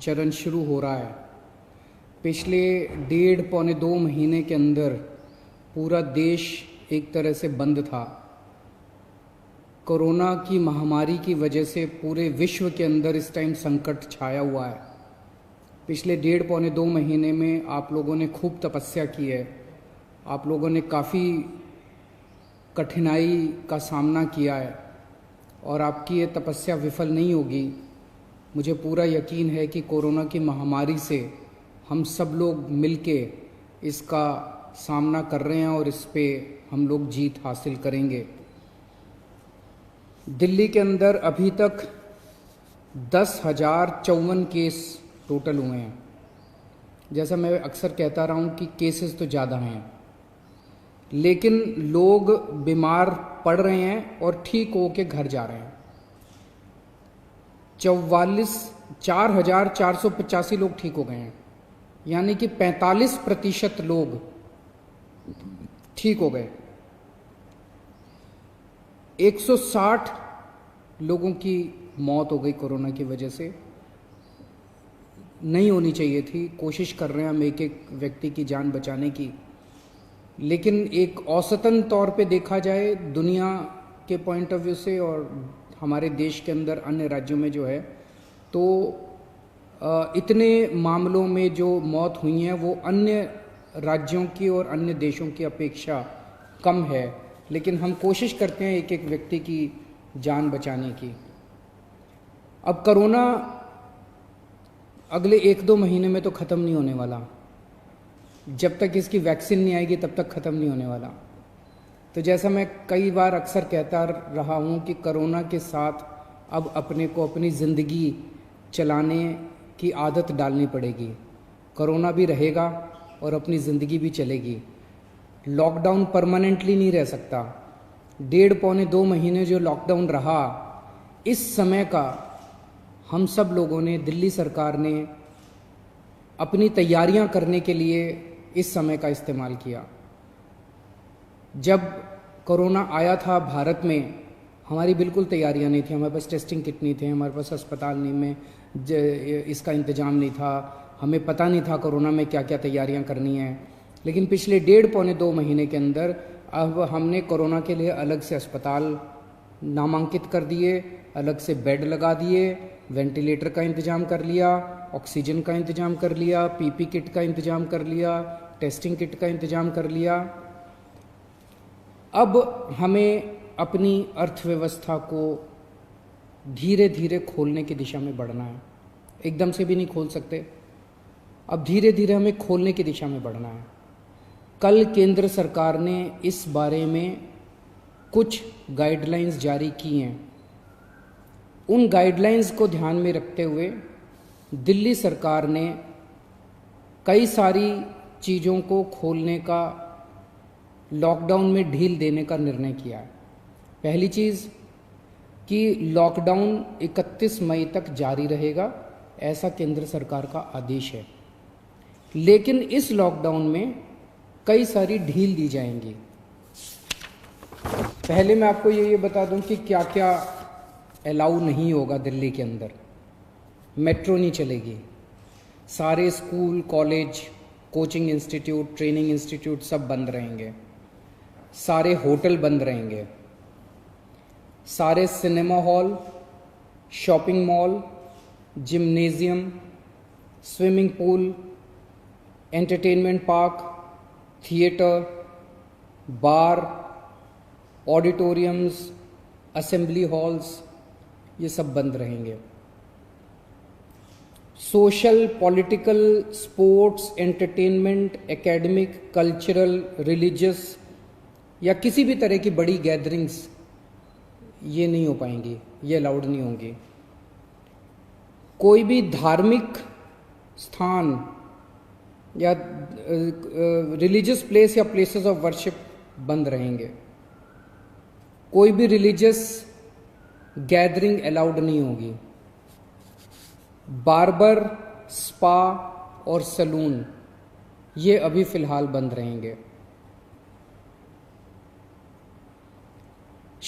चरण शुरू हो रहा है। पिछले 1.5-2 महीने के अंदर पूरा देश एक तरह से बंद था। कोरोना की महामारी की वजह से पूरे विश्व के अंदर इस टाइम संकट छाया हुआ है। पिछले 1.5-2 महीने में आप लोगों ने खूब तपस्या की है। आप लोगों ने काफ़ी कठिनाई का सामना किया है और आपकी ये तपस्या विफल नहीं होगी। मुझे पूरा यकीन है कि कोरोना की महामारी से हम सब लोग मिलके इसका सामना कर रहे हैं और इस पे हम लोग जीत हासिल करेंगे। दिल्ली के अंदर अभी तक 10,054 केस टोटल हुए हैं। जैसा मैं अक्सर कहता रहा हूँ कि केसेस तो ज़्यादा हैं, लेकिन लोग बीमार पड़ रहे हैं और ठीक होके घर जा रहे हैं। 4,485 लोग ठीक हो गए हैं, यानी कि 45% लोग ठीक हो गए। 160 लोगों की मौत हो गई कोरोना की वजह से। नहीं होनी चाहिए थी। कोशिश कर रहे हैं हम एक एक व्यक्ति की जान बचाने की, लेकिन एक औसतन तौर पे देखा जाए दुनिया के पॉइंट ऑफ व्यू से और हमारे देश के अंदर अन्य राज्यों में जो है, तो इतने मामलों में जो मौत हुई हैं वो अन्य राज्यों की और अन्य देशों की अपेक्षा कम है। लेकिन हम कोशिश करते हैं एक एक व्यक्ति की जान बचाने की। अब कोरोना अगले 1-2 महीने में तो ख़त्म नहीं होने वाला। जब तक इसकी वैक्सीन नहीं आएगी तब तक ख़त्म नहीं होने वाला। तो जैसा मैं कई बार अक्सर कहता रहा हूँ कि कोरोना के साथ अब अपने को अपनी ज़िंदगी चलाने की आदत डालनी पड़ेगी। कोरोना भी रहेगा और अपनी ज़िंदगी भी चलेगी। लॉकडाउन परमानेंटली नहीं रह सकता। 1.5-2 महीने जो लॉकडाउन रहा, इस समय का हम सब लोगों ने, दिल्ली सरकार ने अपनी तैयारियां करने के लिए इस समय का इस्तेमाल किया। जब कोरोना आया था भारत में, हमारी बिल्कुल तैयारियां नहीं थी। हमारे पास टेस्टिंग किट नहीं थे, हमारे पास अस्पताल नहीं में इसका इंतज़ाम नहीं था। हमें पता नहीं था कोरोना में क्या क्या तैयारियां करनी है। लेकिन पिछले 1.5-2 महीने के अंदर अब हमने कोरोना के लिए अलग से अस्पताल नामांकित कर दिए, अलग से बेड लगा दिए, वेंटिलेटर का इंतज़ाम कर लिया, ऑक्सीजन का इंतज़ाम कर लिया, पीपी किट का इंतज़ाम कर लिया, टेस्टिंग किट का इंतज़ाम कर लिया। अब हमें अपनी अर्थव्यवस्था को धीरे धीरे खोलने की दिशा में बढ़ना है। एकदम से भी नहीं खोल सकते। अब धीरे धीरे हमें खोलने की दिशा में बढ़ना है। कल केंद्र सरकार ने इस बारे में कुछ गाइडलाइंस जारी की हैं। उन गाइडलाइंस को ध्यान में रखते हुए दिल्ली सरकार ने कई सारी चीज़ों को खोलने का, लॉकडाउन में ढील देने का निर्णय किया है। पहली चीज़ कि लॉकडाउन 31 मई तक जारी रहेगा, ऐसा केंद्र सरकार का आदेश है। लेकिन इस लॉकडाउन में कई सारी ढील दी जाएंगी। पहले मैं आपको ये बता दूं कि क्या क्या अलाउ नहीं होगा दिल्ली के अंदर। मेट्रो नहीं चलेगी। सारे school, college, coaching institute, training institute सब बंद रहेंगे। सारे होटल बंद रहेंगे। सारे cinema hall, shopping mall, gymnasium, swimming pool, entertainment park, theatre, bar, auditoriums, assembly halls, ये सब बंद रहेंगे। Social, political, sports, entertainment, academic, cultural, religious या किसी भी तरह की बड़ी गैदरिंग्स ये नहीं हो पाएंगी, ये अलाउड नहीं होंगी। कोई भी धार्मिक स्थान या रिलीजियस प्लेस या प्लेसेस ऑफ वर्शिप बंद रहेंगे। कोई भी रिलीजियस गैदरिंग अलाउड नहीं होगी। बार्बर, स्पा और सैलून ये अभी फ़िलहाल बंद रहेंगे।